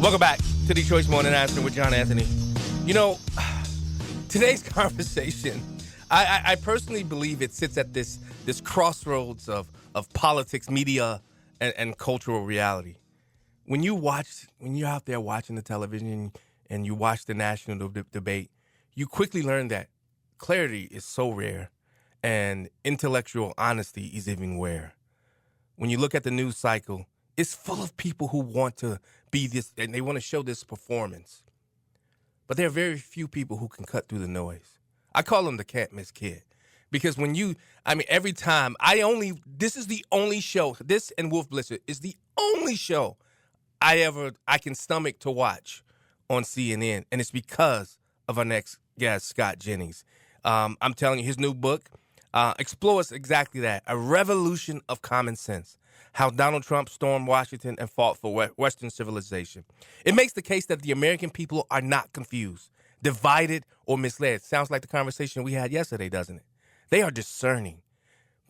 Welcome back to Detroit's Morning Answer with John Anthony. You know, today's conversation, I personally believe it sits at this crossroads of politics, media, and cultural reality. When you're out there watching the television and you watch the national debate, you quickly learn that clarity is so rare and intellectual honesty is even rare. When you look at the news cycle, it's full of people who want to be this and they want to show this performance. But there are very few people who can cut through the noise. I call them the can't miss kid. Because every time, this is the only show, this and Wolf Blitzer is the only show I can stomach to watch on CNN. And it's because of our next guest, Scott Jennings. I'm telling you, his new book explores exactly that, a revolution of common sense. How Donald Trump stormed Washington and fought for Western civilization. It makes the case that the American people are not confused, divided, or misled. Sounds like the conversation we had yesterday, doesn't it? They are discerning.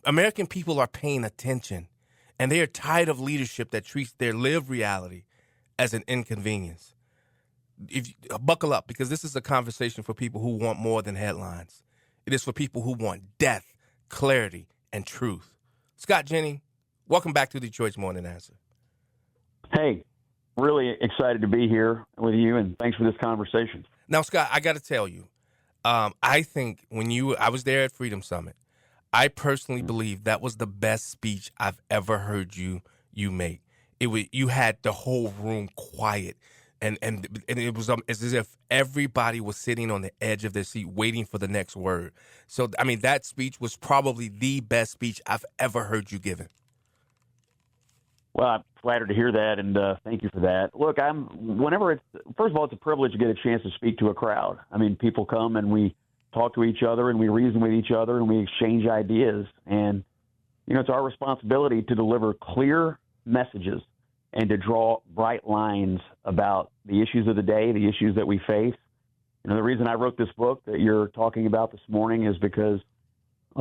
American people are paying attention, and they are tired of leadership that treats their lived reality as an inconvenience. Buckle up, because this is a conversation for people who want more than headlines. It is for people who want depth, clarity, and truth. Scott Jennings, welcome back to Detroit's Morning Answer. Hey, really excited to be here with you, and thanks for this conversation. Now, Scott, I got to tell you, I think I was there at Freedom Summit, I personally believe that was the best speech I've ever heard you make. You had the whole room quiet, and it was as if everybody was sitting on the edge of their seat waiting for the next word. So, that speech was probably the best speech I've ever heard you give. Well, I'm flattered to hear that, and thank you for that. Look, first of all, it's a privilege to get a chance to speak to a crowd. People come and we talk to each other and we reason with each other and we exchange ideas. And, it's our responsibility to deliver clear messages and to draw bright lines about the issues of the day, the issues that we face. The reason I wrote this book that you're talking about this morning is because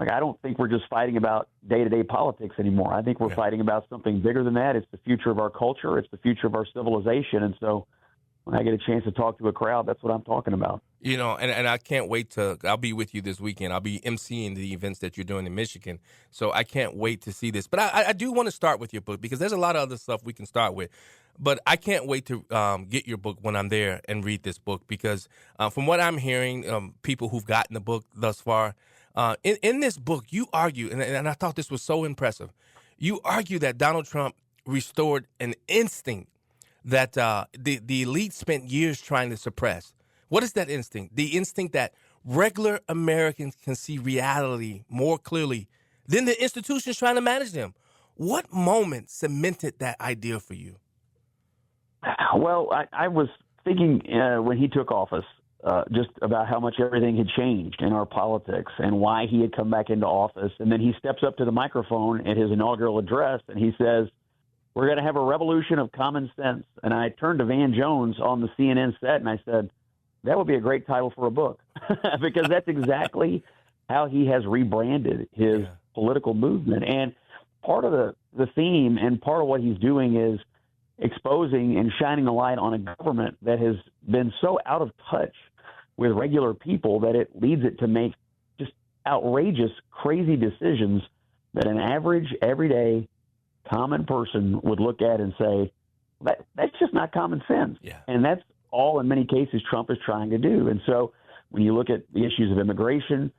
I don't think we're just fighting about day-to-day politics anymore. I think we're fighting about something bigger than that. It's the future of our culture. It's the future of our civilization. And so when I get a chance to talk to a crowd, that's what I'm talking about. And I can't wait I'll be with you this weekend. I'll be emceeing the events that you're doing in Michigan. So I can't wait to see this. But I do want to start with your book because there's a lot of other stuff we can start with. But I can't wait to get your book when I'm there and read this book because from what I'm hearing, people who've gotten the book thus far, in this book, you argue, and I thought this was so impressive, you argue that Donald Trump restored an instinct that the elite spent years trying to suppress. What is that instinct? The instinct that regular Americans can see reality more clearly than the institutions trying to manage them. What moment cemented that idea for you? Well, I was thinking when he took office, just about how much everything had changed in our politics and why he had come back into office. And then he steps up to the microphone at his inaugural address and he says, "We're going to have a revolution of common sense." And I turned to Van Jones on the CNN set and I said, that would be a great title for a book because that's exactly how he has rebranded his political movement. And part of the theme and part of what he's doing is exposing and shining a light on a government that has been so out of touch with regular people that it leads it to make just outrageous, crazy decisions that an average, everyday, common person would look at and say, that's just not common sense. Yeah. And that's all, in many cases, Trump is trying to do. And so when you look at the issues of immigration,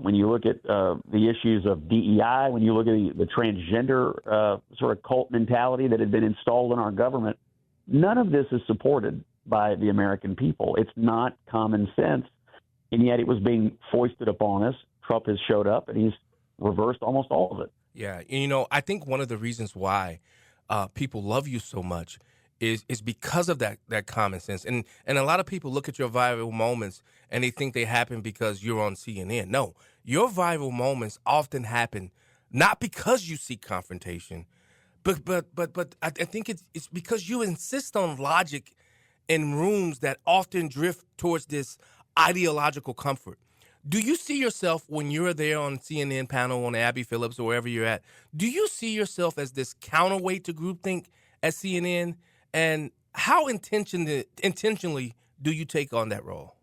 when you look at the issues of DEI, when you look at the transgender sort of cult mentality that had been installed in our government, none of this is supported by the American people. It's not common sense, and yet it was being foisted upon us. Trump has showed up, and he's reversed almost all of it. Yeah, I think one of the reasons why people love you so much is because of that common sense. And a lot of people look at your viral moments and they think they happen because you're on CNN. No, your viral moments often happen not because you seek confrontation, but I think it's because you insist on logic in rooms that often drift towards this ideological comfort. Do you see yourself when you're there on CNN panel on Abby Phillips or wherever you're at, do you see yourself as this counterweight to groupthink at CNN? And How intentionally do you take on that role?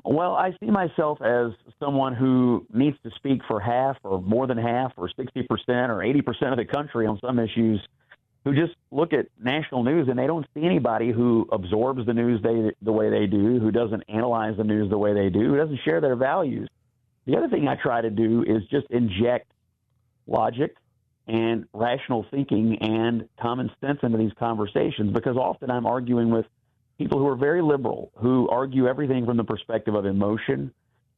Well, I see myself as someone who needs to speak for half or more than half or 60% or 80% of the country on some issues, who just look at national news and they don't see anybody who absorbs the news the way they do, who doesn't analyze the news the way they do, who doesn't share their values. The other thing I try to do is just inject logic and rational thinking and common sense into these conversations, because often I'm arguing with people who are very liberal, who argue everything from the perspective of emotion.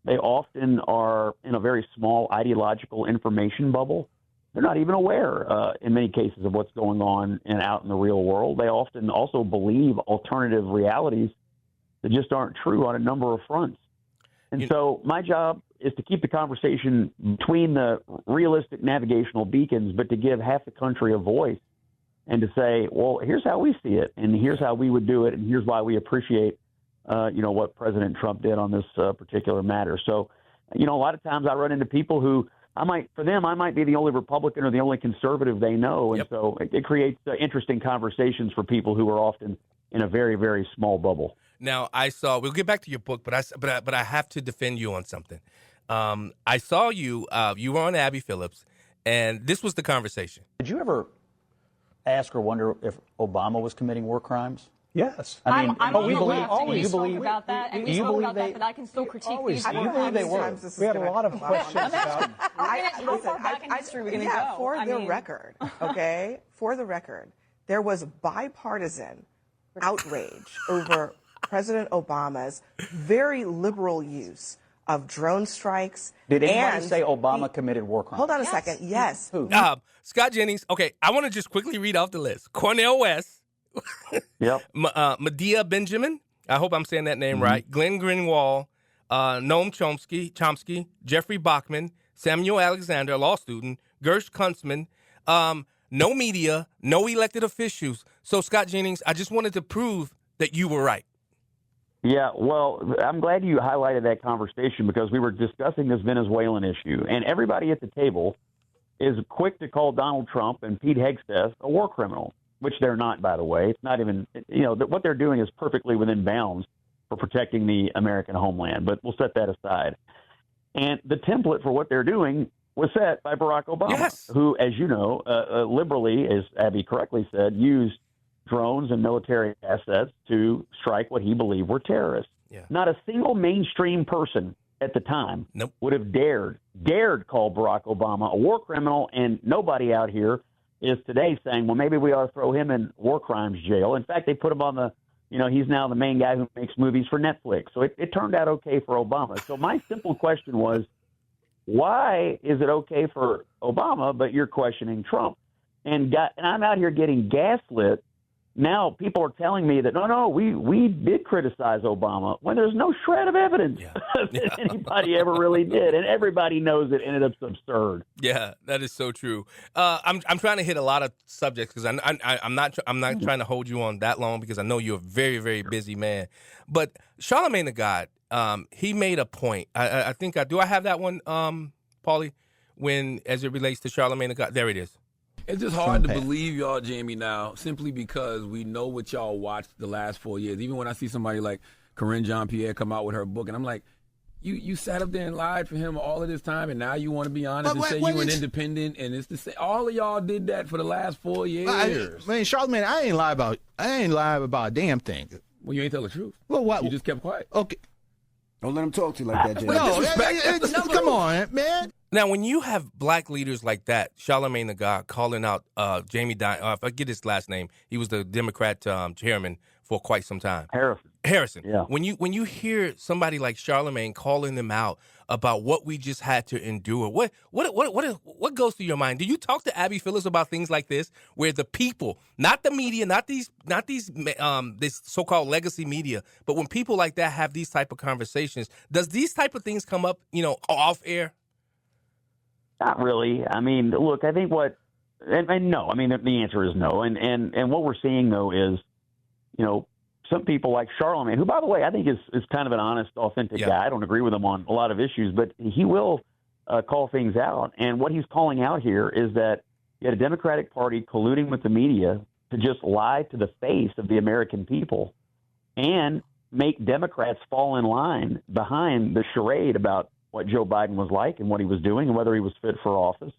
They often are in a very small ideological information bubble. They're not even aware, in many cases, of what's going on out in the real world. They often also believe alternative realities that just aren't true on a number of fronts. And so my job is to keep the conversation between the realistic navigational beacons, but to give half the country a voice and to say, well, here's how we see it, and here's how we would do it, and here's why we appreciate, what President Trump did on this particular matter. So, a lot of times I run into people who I might be the only Republican or the only conservative they know, and so it creates interesting conversations for people who are often in a very, very small bubble. Now, we'll get back to your book, but I have to defend you on something. I saw you were on Abby Phillips, and this was the conversation. Did you ever ask or wonder if Obama was committing war crimes? Yes. I mean, we believe about that, and we spoke about that, but I can still critique these. Do you believe they were? We had a lot of questions about. For the record, okay, for the record, there was bipartisan outrage over President Obama's very liberal use of drone strikes. Did anybody say Obama committed war crimes? Hold on a second. Yes. Who? Scott Jennings. Okay, I want to just quickly read off the list. Cornel West. Yep. Medea Benjamin. I hope I'm saying that name right. Glenn Greenwald. Noam Chomsky. Jeffrey Bachman. Samuel Alexander, a law student. Gersh Kuntzman. No media. No elected officials. So, Scott Jennings, I just wanted to prove that you were right. Yeah, well, I'm glad you highlighted that conversation, because we were discussing this Venezuelan issue, and everybody at the table is quick to call Donald Trump and Pete Hegseth a war criminal, which they're not, by the way. It's not even, what they're doing is perfectly within bounds for protecting the American homeland, but we'll set that aside. And the template for what they're doing was set by Barack Obama, who, as you know, liberally, as Abby correctly said, used drones and military assets to strike what he believed were terrorists. Yeah. Not a single mainstream person at the time would have dared call Barack Obama a war criminal, and nobody out here is today saying, well, maybe we ought to throw him in war crimes jail. In fact, they put him on the, he's now the main guy who makes movies for Netflix. So it turned out okay for Obama. So my simple question was, why is it okay for Obama, but you're questioning Trump? And I'm out here getting gaslit. Now people are telling me that, no, we did criticize Obama, when there's no shred of evidence that anybody ever really did. And everybody knows it, and it's absurd. Yeah, that is so true. I'm trying to hit a lot of subjects, because I'm not trying to hold you on that long, because I know you're a very, very busy man. But Charlamagne the God, he made a point. I think do I have that one, Paulie? As it relates to Charlamagne the God, there it is. It's just hard to believe y'all, Jamie, now, simply because we know what y'all watched the last 4 years. Even when I see somebody like Corinne Jean-Pierre come out with her book, and I'm like, you sat up there and lied for him all of this time, and now you want to be honest and say you were an independent, and it's the same. All of y'all did that for the last 4 years. Charlamagne, I ain't lie about a damn thing. Well, you ain't tell the truth. Well, what? You just kept quiet. Okay. Don't let him talk to you like that, Jamie. No, come on, man. Now, when you have black leaders like that, Charlamagne the God calling out Jamie Dimon, I forget his last name. He was the Democrat chairman for quite some time. Harrison. Yeah. When you hear somebody like Charlamagne calling them out about what we just had to endure, what goes through your mind? Do you talk to Abby Phillips about things like this, where the people, not the media, not these this so-called legacy media, but when people like that have these type of conversations, does these type of things come up, off air? Not really. I mean, look, I think no. I mean, the answer is no. And what we're seeing, though, is, some people like Charlamagne, who, by the way, I think is kind of an honest, authentic guy. I don't agree with him on a lot of issues, but he will call things out. And what he's calling out here is that you had a Democratic Party colluding with the media to just lie to the face of the American people and make Democrats fall in line behind the charade about what Joe Biden was like and what he was doing and whether he was fit for office.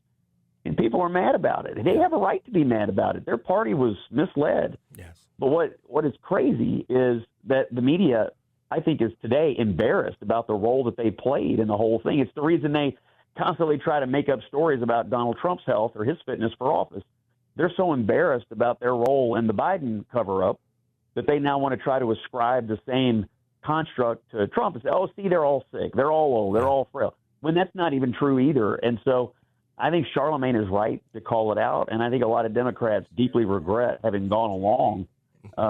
And people are mad about it. They have a right to be mad about it. Their party was misled. Yes. But what is crazy is that the media, I think, is today embarrassed about the role that they played in the whole thing. It's the reason they constantly try to make up stories about Donald Trump's health or his fitness for office. They're so embarrassed about their role in the Biden cover-up that they now want to try to ascribe the same construct to Trump and say, oh, see, they're all sick, they're all old, they're all frail, when that's not even true either. And so I think Charlemagne is right to call it out, and I think a lot of Democrats deeply regret having gone along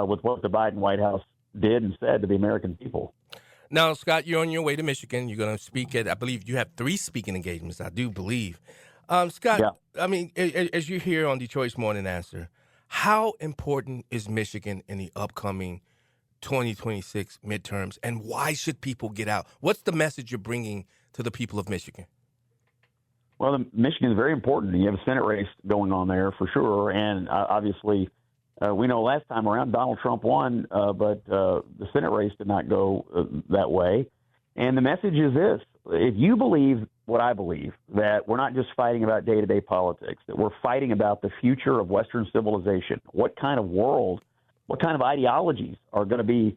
with what the Biden White House did and said to the American people. Now, Scott, you're on your way to Michigan. You're going to speak at, I believe you have 3 speaking engagements, I do believe. Scott, Yeah. I mean, as you're here on Detroit's Morning Answer, how important is Michigan in the upcoming 2026 midterms, and why should people get out? What's the message you're bringing to the people of Michigan? Well, Michigan is very important. You have a Senate race going on there for sure, and obviously we know last time around Donald Trump won, but the Senate race did not go that way. And the message is this: if you believe what I believe, that we're not just fighting about day-to-day politics, that we're fighting about the future of Western civilization, what kind of world, what kind of ideologies are going to be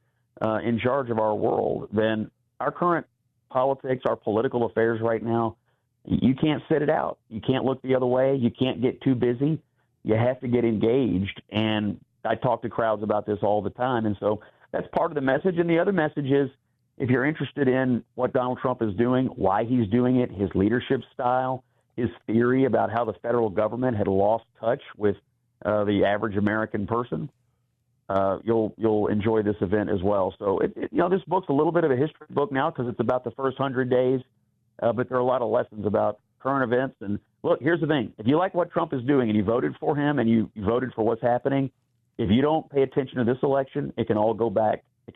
in charge of our world, then our current politics, our political affairs right now, you can't sit it out. You can't look the other way. You can't get too busy. You have to get engaged. And I talk to crowds about this all the time. And so that's part of the message. And the other message is, if you're interested in what Donald Trump is doing, why he's doing it, his leadership style, his theory about how the federal government had lost touch with the average American person, you'll enjoy this event as well. So, this book's a little bit of a history book now because it's about the first 100 days, but there are a lot of lessons about current events. And look, here's the thing. If you like what Trump is doing and you voted for him and you voted for what's happening, if you don't pay attention to this election, it can all go back. It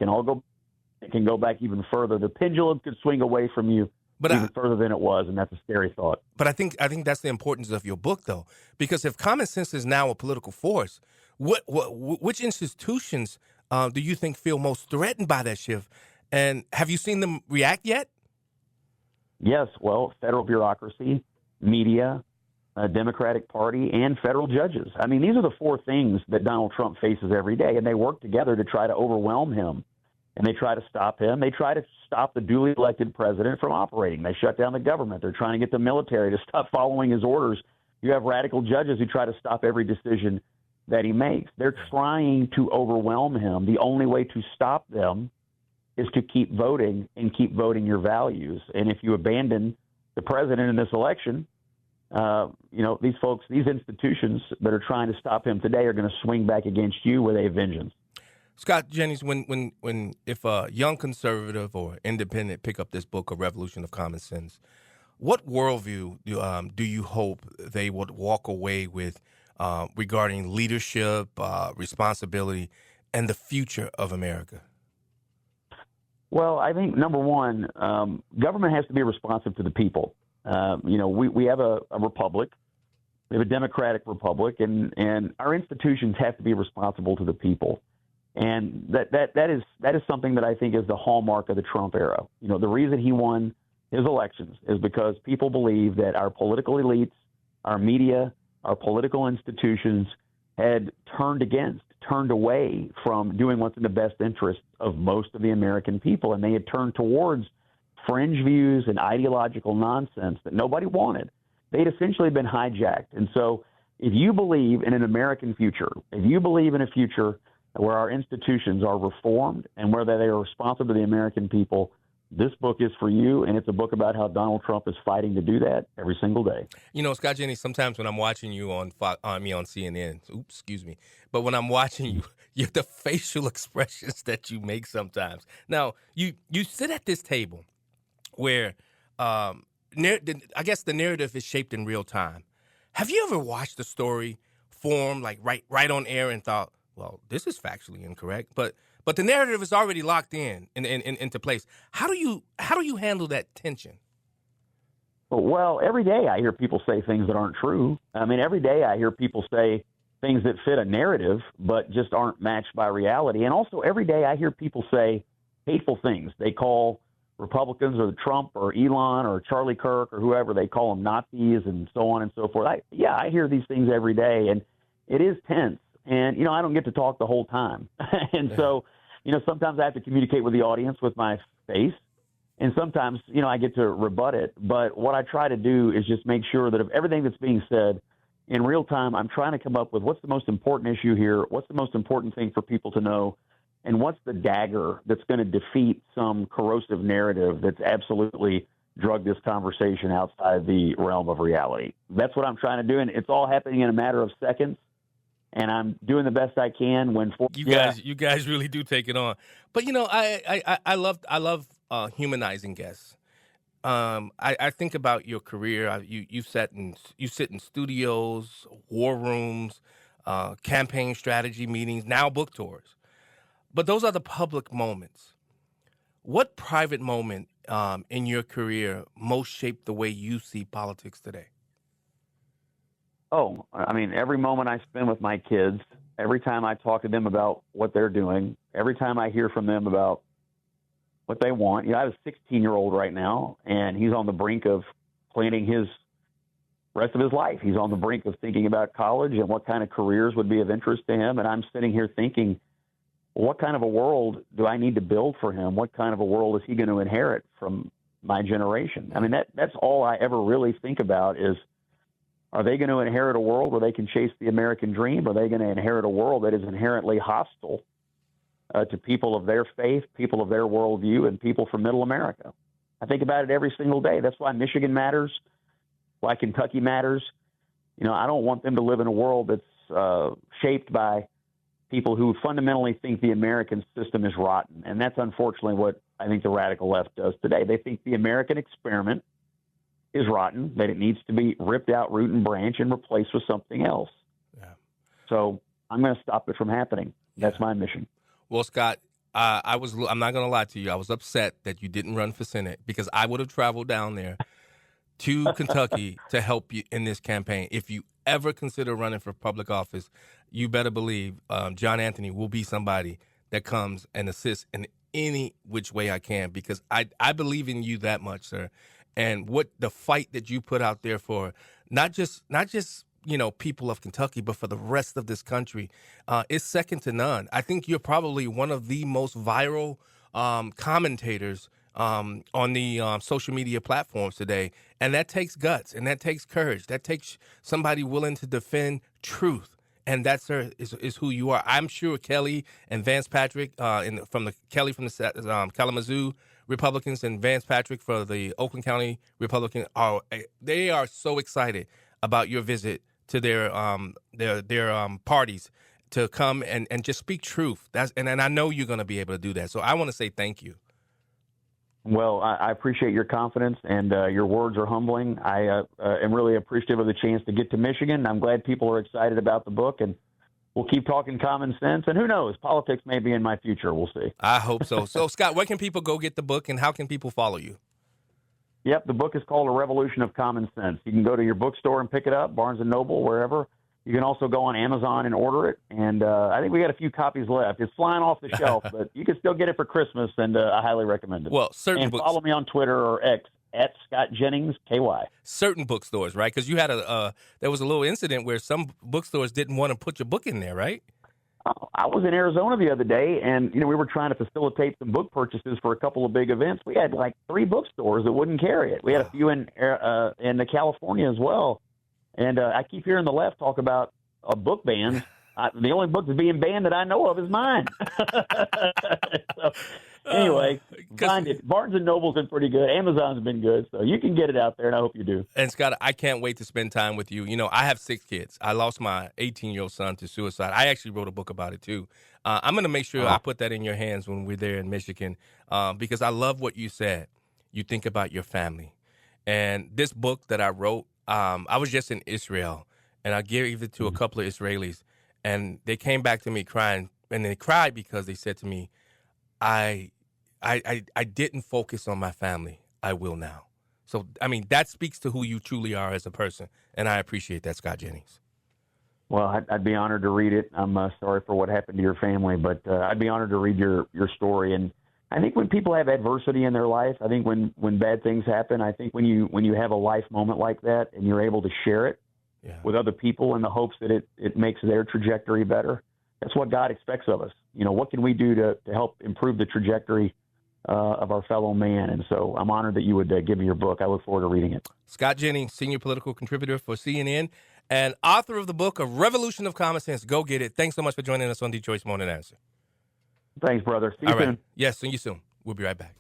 can go back even further. The pendulum could swing away from you even further than it was, and that's a scary thought. But I think that's the importance of your book, though, because if common sense is now a political force, which institutions do you think feel most threatened by that shift? And have you seen them react yet? Yes, well, federal bureaucracy, media, Democratic Party, and federal judges. I mean, these are the 4 things that Donald Trump faces every day, and they work together to try to overwhelm him. And they try to stop him. They try to stop the duly elected president from operating. They shut down the government. They're trying to get the military to stop following his orders. You have radical judges who try to stop every decision that he makes. They're trying to overwhelm him. The only way to stop them is to keep voting and keep voting your values. And if you abandon the president in this election, these folks, these institutions that are trying to stop him today are going to swing back against you with a vengeance. Scott, Jennings, if a young conservative or independent pick up this book, A Revolution of Common Sense, what worldview do you hope they would walk away with regarding leadership, responsibility, and the future of America? Well, I think, number one, government has to be responsive to the people. We have a republic. We have a democratic republic, and our institutions have to be responsible to the people. And that is something that I think is the hallmark of the Trump era. The reason he won his elections is because people believe that our political elites, our media, our political institutions had turned away from doing what's in the best interest of most of the American people. And they had turned towards fringe views and ideological nonsense that nobody wanted. They'd essentially been hijacked. And so if you believe in an American future, if you believe in a future where our institutions are reformed and where they are responsive to the American people, this book is for you, and it's a book about how Donald Trump is fighting to do that every single day. Scott Jennings, sometimes when I'm watching you on CNN, but when I'm watching you, the facial expressions that you make sometimes. Now, you sit at this table where I guess the narrative is shaped in real time. Have you ever watched a story form like right on air and thought, well, this is factually incorrect, but the narrative is already locked into place. How do you handle that tension? Well, every day I hear people say things that aren't true. I mean, every day I hear people say things that fit a narrative, but just aren't matched by reality. And also, every day I hear people say hateful things. They call Republicans or Trump or Elon or Charlie Kirk or whoever, they call them Nazis and so on and so forth. I hear these things every day, and it is tense. And, I don't get to talk the whole time. And so, sometimes I have to communicate with the audience with my face. And sometimes, I get to rebut it. But what I try to do is just make sure that of everything that's being said in real time, I'm trying to come up with what's the most important issue here, what's the most important thing for people to know, and what's the dagger that's going to defeat some corrosive narrative that's absolutely drugged this conversation outside the realm of reality. That's what I'm trying to do, and it's all happening in a matter of seconds. And I'm doing the best I can when you guys really do take it on. But I love humanizing guests. I think about your career. You sit in studios, war rooms, campaign strategy meetings, now book tours. But those are the public moments. What private moment in your career most shaped the way you see politics today? Oh, I mean, every moment I spend with my kids, every time I talk to them about what they're doing, every time I hear from them about what they want. I have a 16-year-old right now, and he's on the brink of planning his rest of his life. He's on the brink of thinking about college and what kind of careers would be of interest to him. And I'm sitting here thinking, what kind of a world do I need to build for him? What kind of a world is he going to inherit from my generation? I mean, that's all I ever really think about is, are they going to inherit a world where they can chase the American dream? Or are they going to inherit a world that is inherently hostile to people of their faith, people of their worldview, and people from middle America? I think about it every single day. That's why Michigan matters, why Kentucky matters. I don't want them to live in a world that's shaped by people who fundamentally think the American system is rotten. And that's unfortunately what I think the radical left does today. They think the American experiment is rotten, that it needs to be ripped out root and branch and replaced with something else. Yeah. So I'm going to stop it from happening. That's my mission. Well, Scott, I'm not going to lie to you. I was upset that you didn't run for Senate because I would have traveled down there to Kentucky to help you in this campaign. If you ever consider running for public office, you better believe John Anthony will be somebody that comes and assists in any which way I can, because I believe in you that much, sir. And what the fight that you put out there for not just people of Kentucky, but for the rest of this country is second to none. I think you're probably one of the most viral commentators on the social media platforms today. And that takes guts, and that takes courage. That takes somebody willing to defend truth. And that, sir, is who you are. I'm sure Kelly and Vance Patrick from the Kalamazoo Republicans and Vance Patrick for the Oakland County Republican are so excited about your visit to their parties to come and just speak truth. And I know you're going to be able to do that. So I want to say thank you. Well, I appreciate your confidence, and your words are humbling. I am really appreciative of the chance to get to Michigan. I'm glad people are excited about the book, and we'll keep talking common sense. And who knows, politics may be in my future. We'll see. I hope so. So, Scott, where can people go get the book, and how can people follow you? Yep, the book is called A Revolution of Common Sense. You can go to your bookstore and pick it up, Barnes & Noble, wherever. You can also go on Amazon and order it. And I think we got a few copies left. It's flying off the shelf, but you can still get it for Christmas, and I highly recommend it. Well, and follow me on Twitter or X at Scott Jennings, KY. Certain bookstores, right? Because you had there was a little incident where some bookstores didn't want to put your book in there, right? I was in Arizona the other day, and we were trying to facilitate some book purchases for a couple of big events. We had like 3 bookstores that wouldn't carry it. We had a few in California as well. And I keep hearing the left talk about a book ban. The only book that's being banned that I know of is mine. So, anyway, find it. Barnes & Noble's been pretty good. Amazon's been good. So you can get it out there, and I hope you do. And, Scott, I can't wait to spend time with you. I have 6 kids. I lost my 18-year-old son to suicide. I actually wrote a book about it, too. I'm going to make sure I put that in your hands when we're there in Michigan because I love what you said. You think about your family. And this book that I wrote, I was just in Israel, and I gave it to a couple of Israelis, and they came back to me crying, and they cried because they said to me, I didn't focus on my family. I will now. So, I mean, that speaks to who you truly are as a person, and I appreciate that, Scott Jennings. Well, I'd be honored to read it. I'm sorry for what happened to your family, but I'd be honored to read your story. And I think when people have adversity in their life, I think when bad things happen, I think when you have a life moment like that and you're able to share it with other people in the hopes that it makes their trajectory better, that's what God expects of us. What can we do to help improve the trajectory of our fellow man? And so I'm honored that you would give me your book. I look forward to reading it. Scott Jennings, Senior Political Contributor for CNN and author of the book, A Revolution of Common Sense. Go get it. Thanks so much for joining us on Detroit's Morning Answer. Thanks, brother. See you soon. Yes, see you soon. We'll be right back.